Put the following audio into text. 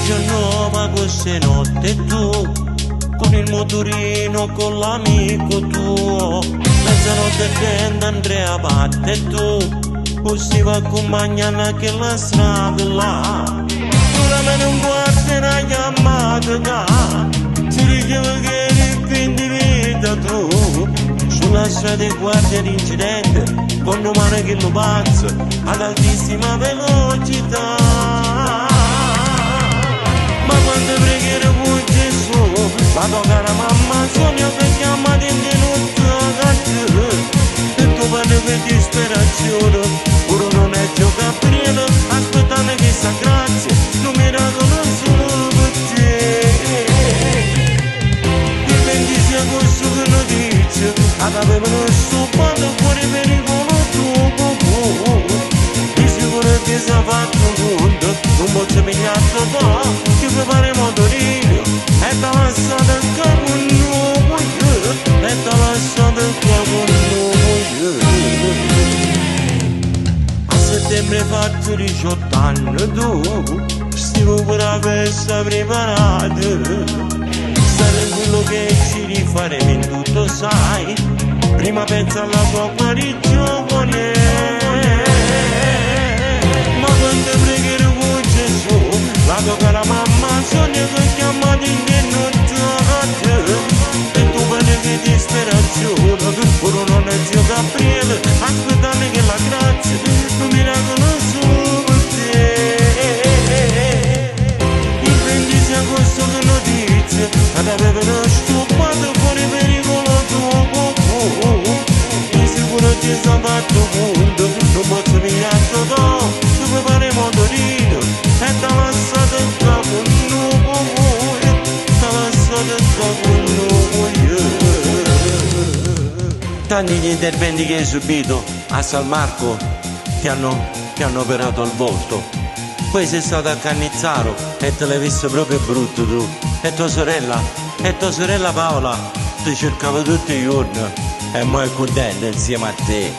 19 queste notte tu, con il motorino, con l'amico tuo, mezzanotte tende Andrea batte tu, così va accompagnando anche la strada là. Duramente un quarto una chiamata da, si richiama che riprendi vita tu, sulla strada guardia l'incidente, con umano che lo pazza, ad altissima velocità. Ma quando pregherò con Gesù, la tua cara mamma sogna che chiama di notte a te. E tu parli per disperazione, pure non è gioca a pieno, aspettando che sa grazia, non miracolo solo per te. Il 26 agosto che notizia, ad avevano stupato fuori pericolo tuo. Di sicuro che si è fatto conto, non posso pigliarlo qua, che prepari motorino, e da lasciato il capo nuovo, e da lasciato il capo nuovo. A settembre faccio 18 anni tu, stiamo per la festa preparata, stai tranquillo che ci rifaremo in tutto sai, prima pensa alla tua guarigione. Ma quando pregherò con Gesù, la tua cara mamma sogna che chiamati in notte a te. E tu parli di disperazione, pure non è zio Gabriele, aspettando che la grazia, non miracolo solo per te. Il 26 agosto che notizia, ad avevano stupato fuori pericolo tuo. Di sicuro ti sei fatto conto, non posso pigliarlo da, tu prepari motorino, e da lasciato il capo nuovo, da lasciato il capo nuovo. Tanti gli interventi che hai subito a San Marco ti hanno operato al volto, poi sei stato a Cannizzaro e te l'hai visto proprio brutto tu, e tua sorella Paola ti cercava tutti i giorni e mo' è contenta insieme a te.